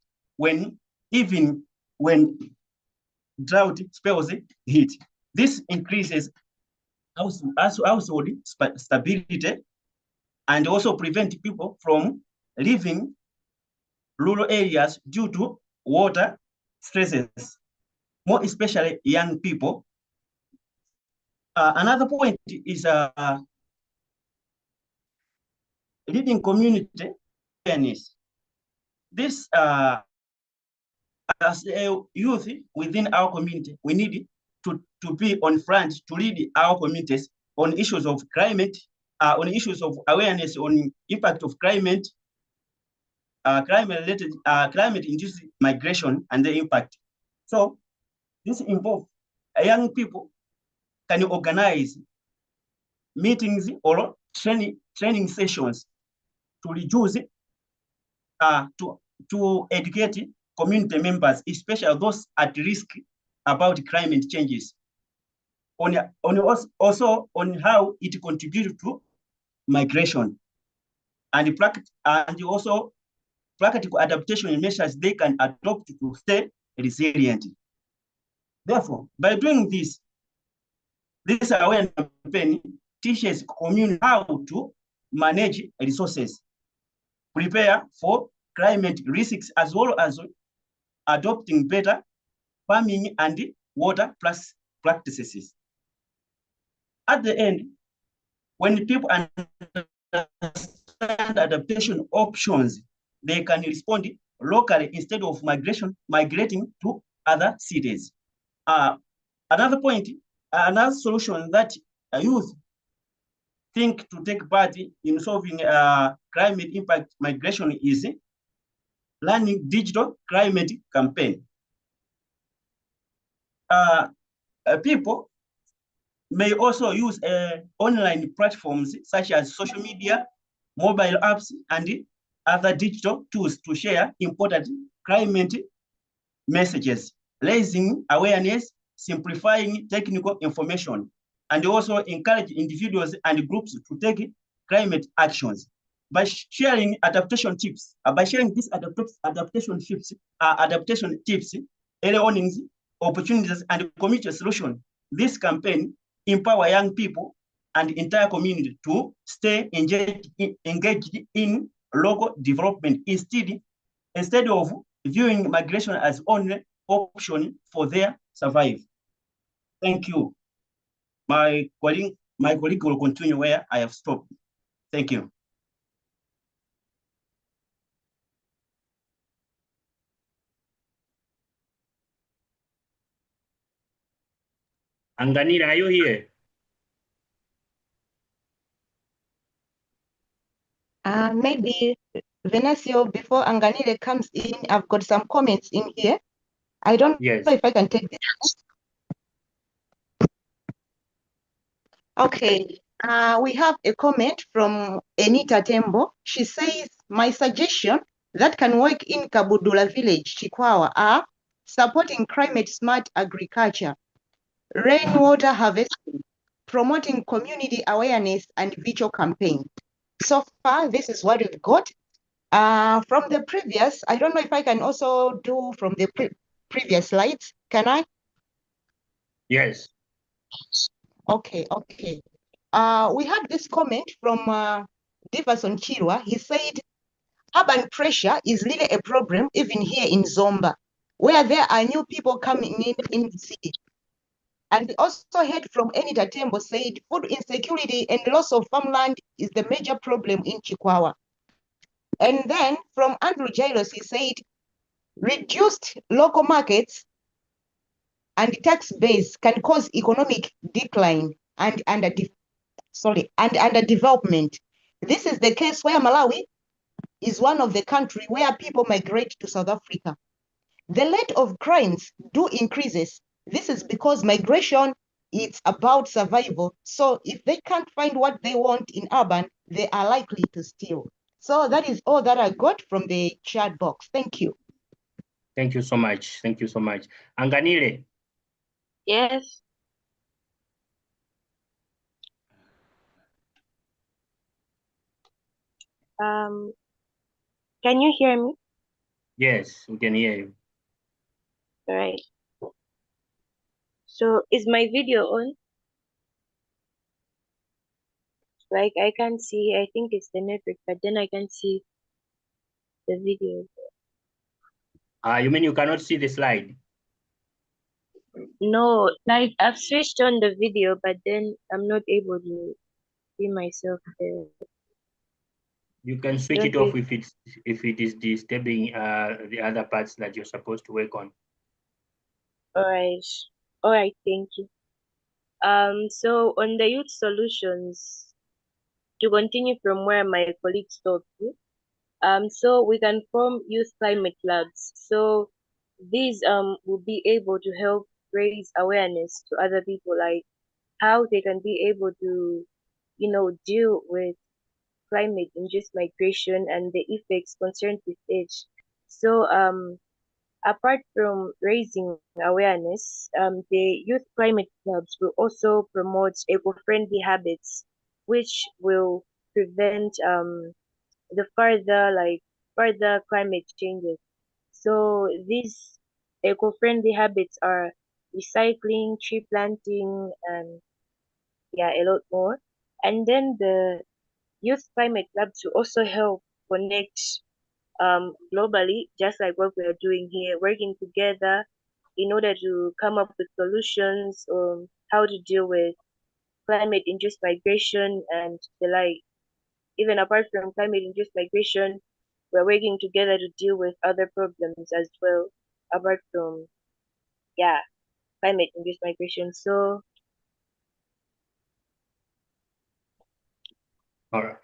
even when drought spells hit. This increases household stability and also prevent people from leaving rural areas due to water stresses, more especially young people. Another point is leading community awareness. This, as a youth within our community, we need to be on front to lead our communities on issues of climate, on issues of awareness on impact of climate, climate-induced migration and the impact. So This involves young people can organize meetings or training sessions to reduce to educate community members, especially those at risk about climate changes, also on how it contributes to migration and also practical adaptation measures they can adopt to stay resilient. Therefore, by doing this awareness campaign teaches community how to manage resources, prepare for climate risks, as well as adopting better farming and water plus practices. At the end, when people understand adaptation options, they can respond locally instead of migrating to other cities. Another point, another solution that youth think to take part in solving climate impact migration is learning digital climate campaign. People may also use online platforms such as social media, mobile apps, and other digital tools to share important climate messages, raising awareness, simplifying technical information, and also encourage individuals and groups to take climate actions. By sharing adaptation tips, these adaptation tips, early warnings, opportunities, and community solutions, this campaign empower young people and entire community to stay engaged in local development instead of viewing migration as only option for their survival. Thank you. My colleague will continue where I have stopped. Thank you. Anganira, are you here? Maybe Venasio, before Anganile comes in, I've got some comments in here. I don't know if I can take this. Okay, we have a comment from Anita Tembo. She says, my suggestion that can work in Kabudula village, Chikwawa, are supporting climate smart agriculture, rainwater harvesting, promoting community awareness, and virtual campaign. So far, this is what we've got. From the previous, I don't know if I can also do from the previous slides. Can I? Yes. Okay. We had this comment from Diverson Chirwa. He said, urban pressure is really a problem even here in Zomba, where there are new people coming in the city. And we also heard from Anita Tembo said, food insecurity and loss of farmland is the major problem in Chikwawa. And then from Andrew Jailos, he said, reduced local markets and tax base can cause economic decline and underdevelopment. This is the case where Malawi is one of the countries where people migrate to South Africa. The rate of crimes do increases. This is because migration is about survival. So if they can't find what they want in urban, they are likely to steal. So that is all that I got from the chat box. Thank you. Thank you so much. Thank you so much. Anganile. Yes. Can you hear me? Yes, we can hear you. All right. So is my video on? Like I can see, I think it's the network, but then I can see the video. You mean you cannot see the slide? No, like I've switched on the video, but then I'm not able to see myself there. You can switch it off if it is disturbing the other parts that you're supposed to work on. All right, thank you. So on the youth solutions, to continue from where my colleague stopped, so we can form youth climate labs. So these will be able to help raise awareness to other people, like how they can be able to, deal with climate-induced migration and the effects concerned with it. So, apart from raising awareness, the youth climate clubs will also promote eco-friendly habits, which will prevent the further climate changes. So these eco-friendly habits are recycling, tree planting, and yeah, a lot more. And then the youth climate clubs will also help connect globally, just like what we are doing here, working together in order to come up with solutions on how to deal with climate-induced migration and the like. Even apart from climate-induced migration, we're working together to deal with other problems as well, apart from, yeah, climate-induced migration. So, All right.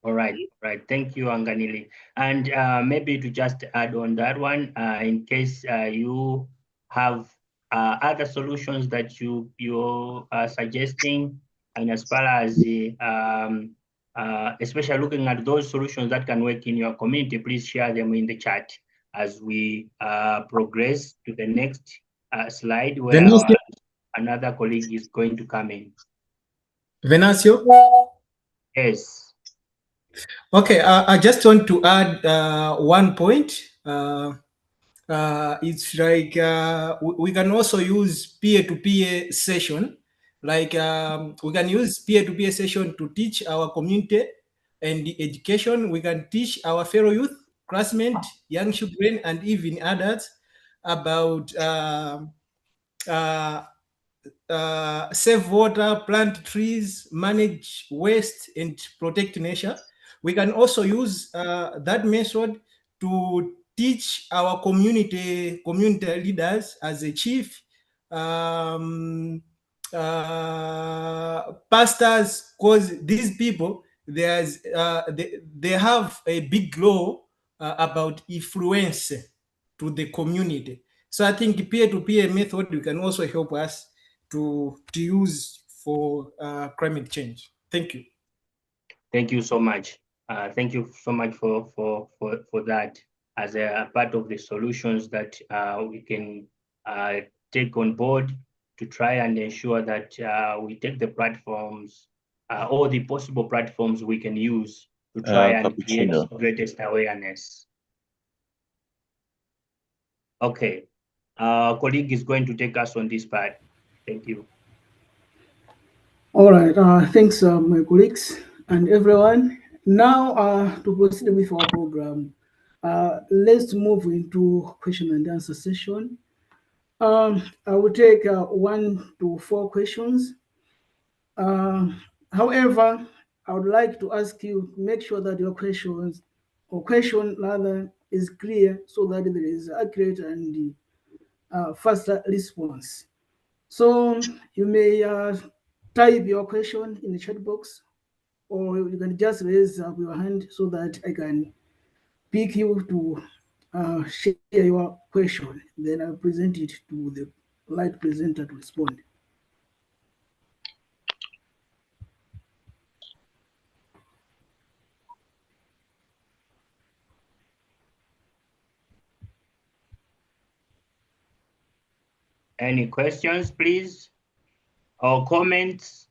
All right, right. Thank you, Anganili. And maybe to just add on that one, in case you have other solutions that you are suggesting, and as far as especially looking at those solutions that can work in your community, please share them in the chat as we progress to the next slide where another colleague is going to come in. Venancio? Yes. Okay, I just want to add one point. It's like we can also use peer-to-peer session. Like we can use peer-to-peer session to teach our community and the education. We can teach our fellow youth, classmates, young children, and even adults about save water, plant trees, manage waste, and protect nature. We can also use that method to teach our community leaders as a chief, pastors, because these people they have a big role about influence to the community. So I think peer-to-peer method can also help us to use for climate change. Thank you. Thank you so much. Thank you so much for that as a part of the solutions that we can take on board to try and ensure that we take the platforms, all the possible platforms we can use to try and create greatest awareness. Okay, our colleague is going to take us on this part. Thank you. All right, thanks my colleagues and everyone. Now to proceed with our program, let's move into question and answer session. I will take 1 to 4 questions. However, I would like to ask you, make sure that your question rather is clear so that there is accurate and faster response. So you may type your question in the chat box, or you can just raise up your hand so that I can pick you to share your question. Then I'll present it to the right presenter to respond. Any questions, please, or comments?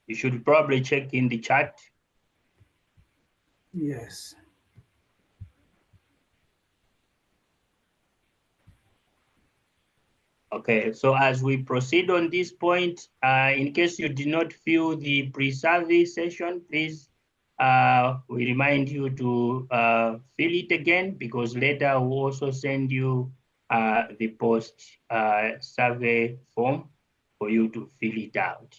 You should probably check in the chat. Yes. Okay, so as we proceed on this point, in case you did not fill the pre-survey session, please, we remind you to fill it again, because later we'll also send you the post survey form for you to fill it out.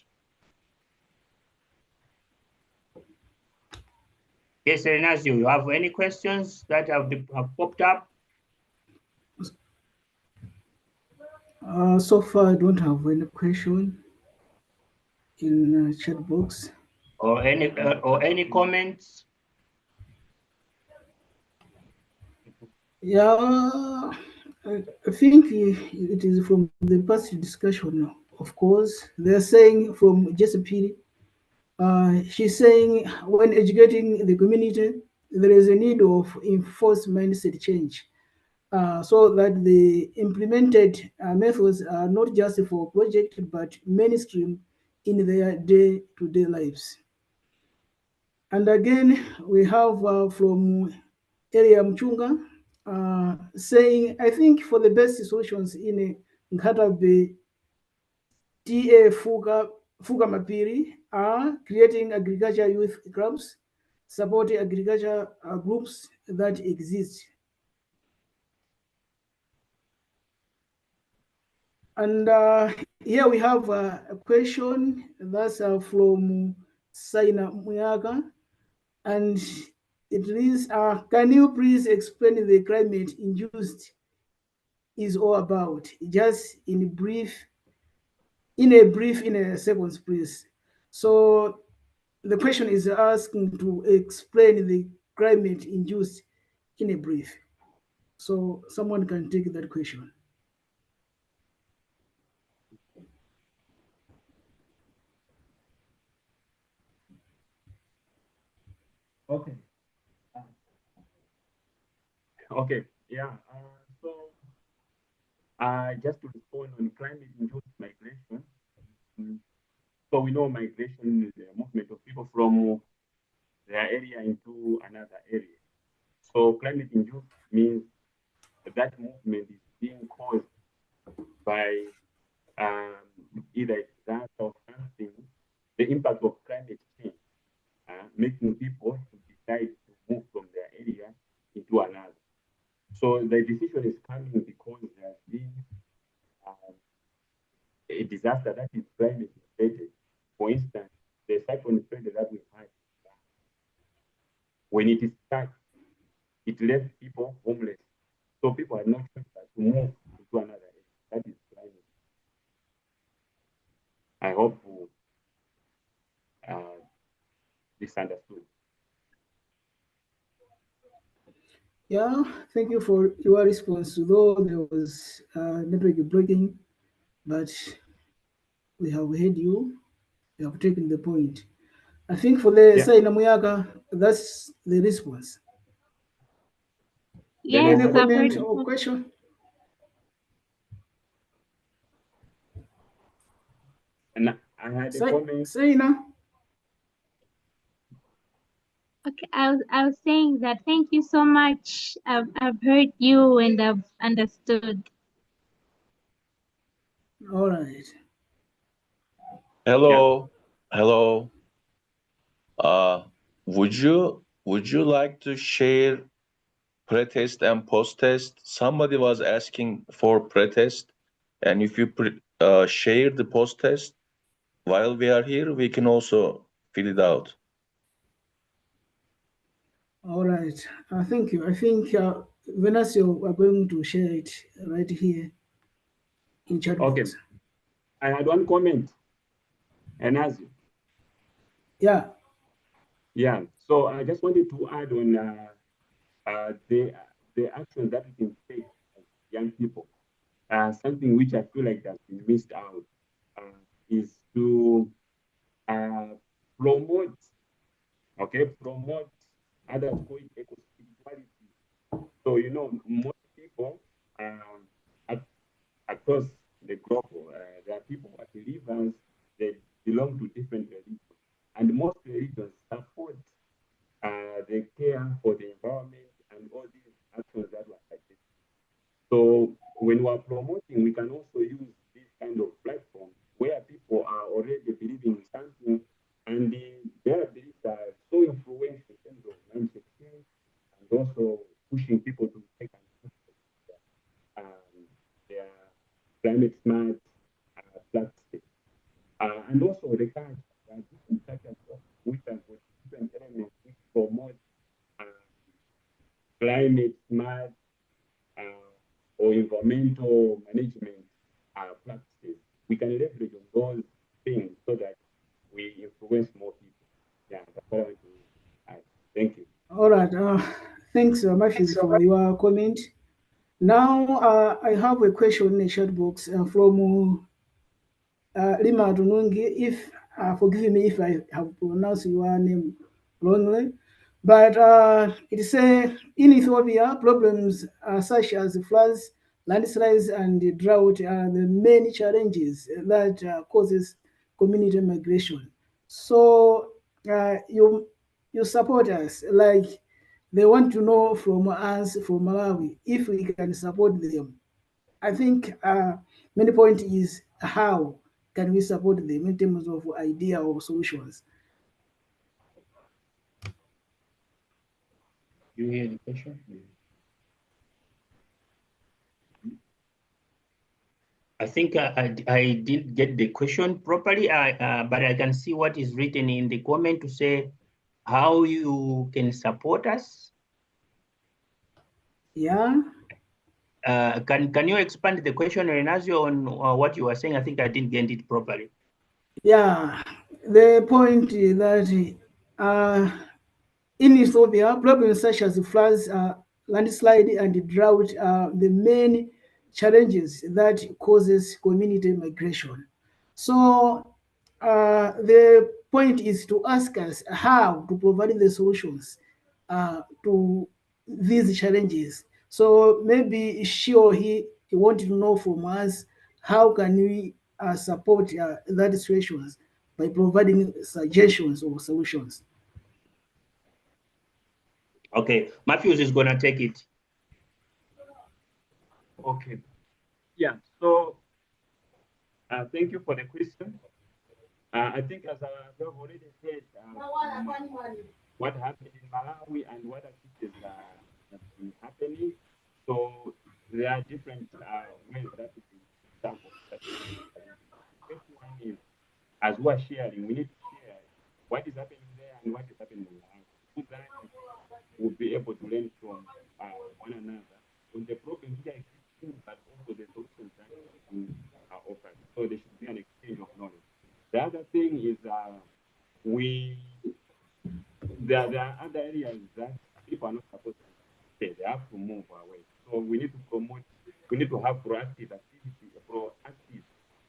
Yes, Renazio, you have any questions that have popped up? So far, I don't have any question. in chat box. Or any comments? Yeah, I think it is from the past discussion. Of course, they're saying from Jessica, she's saying when educating the community, there is a need of enforced mindset change. So that the implemented methods are not just for project but mainstream in their day-to-day lives. And again, we have from Area Mchunga saying, I think for the best solutions in Nkatabe, TA Fuga Mapiri are creating agriculture youth clubs, supporting agriculture groups that exist. And here we have a question that's from Saina Muyaga, and it reads, can you please explain the climate induced is all about? Just in a seconds, please. So the question is asking to explain the climate induced in a brief. So someone can take that question. Okay. Okay. Yeah. So just to respond on climate-induced migration. So we know migration is the movement of people from their area into another area. So climate-induced means that movement is being caused by either that or something, the impact of climate change, making people to decide to move from their area into another. So the decision is coming because there has been a disaster that is climate related. For instance, the cyclone failure that we had, when it is started, it left people homeless. So people had no choice but to move into another area. That is climate. I hope this understood. Yeah, thank you for your response. Though there was network breaking, but we have heard you. You have taken the point. I think for the Yeah. Saina Muyaga, that's the response. Then Any I have comment or question? And I had a comment. Saina. Okay, I was saying that thank you so much. I've heard you and I've understood. All right. Hello, hello. Would you like to share pre-test and post-test? Somebody was asking for pre-test, and if you share the post-test while we are here, we can also fill it out. All right. Thank you. I think Venasio are going to share it right here in chat Okay. box. I had one comment. And as Yeah. Yeah. So I just wanted to add on the actions that we can take as young people. Something which I feel like has been missed out is to promote others call it eco-spirituality. So most people across the globe, there are people who are believers, they belong to different religions, and most religions support the care for the environment and all these actions that were suggested. So when we're promoting, we can also use this kind of platform where people are already believing in something, and their beliefs are so influential in terms of mindset change and also pushing people to take their climate smart practices. And also the culture, there are different cultures which have got different elements which promote climate smart or environmental management practices. We can leverage on those things so that right. Thanks, Matthews, for your comment. Now, I have a question in the chat box from Lima Tunungi. If forgive me if I have pronounced your name wrongly, but it says in Ethiopia, problems such as floods, landslides, and drought are the main challenges that causes community migration. So you support us, like they want to know from us, from Malawi, if we can support them. I think main point is how can we support them in terms of idea or solutions. You hear the question? I think I didn't get the question properly, but I can see what is written in the comment to say how you can support us. Yeah. Can you expand the question, Renazio, on what you were saying? I think I didn't get it properly. Yeah, the point is that in Ethiopia, problems such as floods, landslide, and drought are the main challenges that causes community migration. So the point is to ask us how to provide the solutions to these challenges. So maybe she or he wanted to know from us how can we support that situations by providing suggestions or solutions. Okay, Matthews is gonna take it. Okay. Yeah. So thank you for the question. I think as I have already said, what happened in Malawi and what activities have been happening. So there are different ways that we can sample. The first one is, as we are sharing, we need to share what is happening there and what is happening in Malawi. So that we'll be able to learn from one another on the problems that are existing, but also the solutions that are offered. So there should be an exchange of knowledge. The other thing is there are other areas that people are not supposed to stay. They have to move away. So we need to promote, we need to have proactive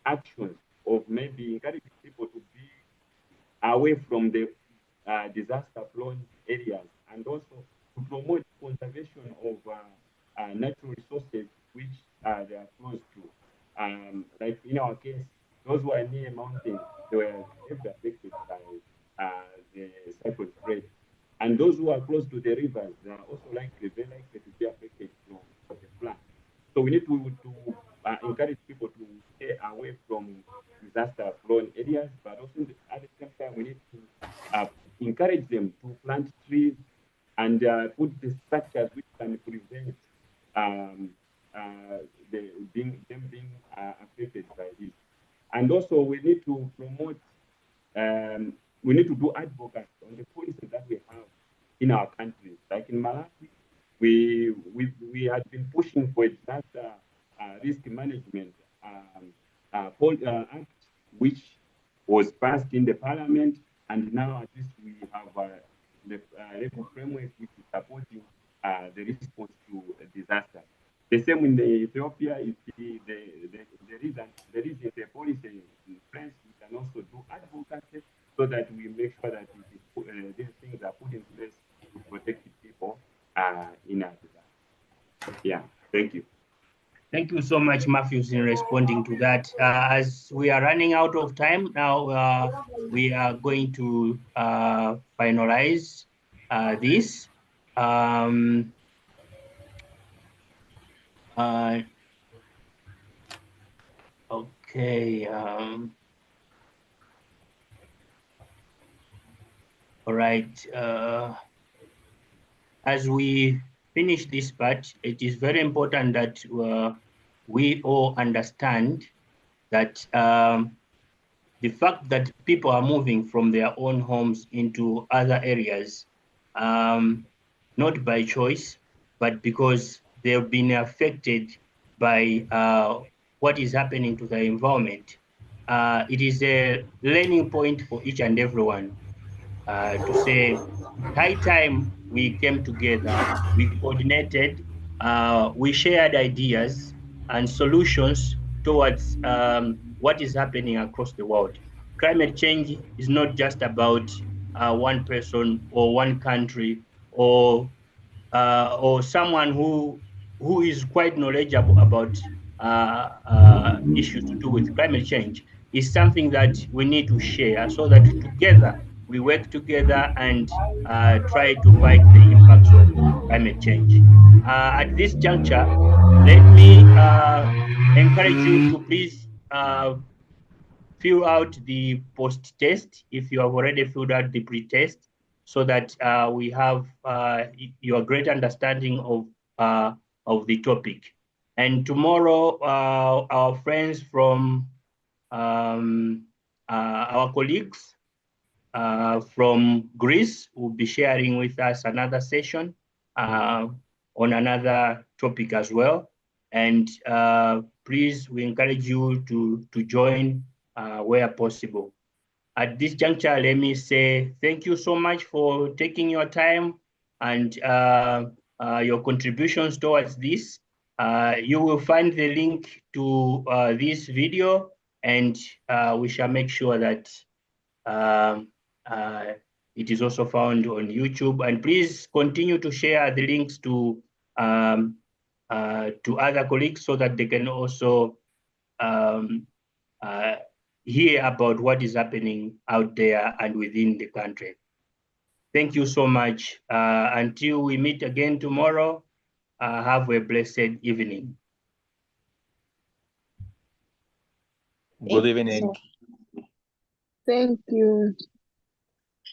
actions of maybe encouraging people to be away from the disaster-prone areas, and also to promote conservation of natural resources which they are close to. Like in our case, those who are near mountains, they were heavily affected by the cyclone spread. And those who are close to the rivers, they are also very likely to be affected from the flood. So we need to encourage people to stay away from disaster-prone areas, but also at the same time, we need to encourage them to plant trees and put the structures which can prevent them being affected by this. And also, we need to promote, we need to do advocacy on the policies that we have in our country. Like in Malawi, we had been pushing for a disaster risk management act, which was passed in the parliament, and now at least we have the legal framework which is supporting the response to a disaster. The same in Ethiopia, is there is a policy in place. We can also do advocacy so that we make sure that these things are put in place to protect the people in our disaster. Yeah, thank you. Thank you so much, Matthews, in responding to that. As we are running out of time now, we are going to finalize this. Okay. All right. As we finish this part, it is very important that we all understand that the fact that people are moving from their own homes into other areas, not by choice, but because they've been affected by what is happening to the environment. It is a learning point for each and everyone. to say it's high time we came together, we coordinated, we shared ideas and solutions towards what is happening across the world. Climate change is not just about one person or one country or someone who is quite knowledgeable about issues to do with climate change. Is something that we need to share so that together we work together and try to fight the impacts of climate change. At this juncture, let me encourage you to please fill out the post-test if you have already filled out the pre-test so that we have your great understanding of the topic. And tomorrow, our friends from our colleagues from Greece will be sharing with us another session on another topic as well. And please, we encourage you to join where possible. At this juncture, let me say thank you so much for taking your time and your contributions towards this. You will find the link to this video, and we shall make sure that um, it is also found on YouTube. And please continue to share the links to other colleagues so that they can also um, hear about what is happening out there and within the country. Thank you so much. Until we meet again tomorrow, have a blessed evening. Good evening. Thank you.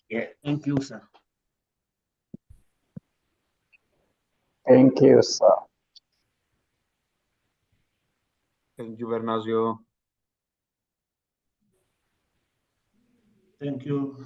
Yeah, thank you, sir. Thank you, sir. Thank you, Bernasio. Thank you.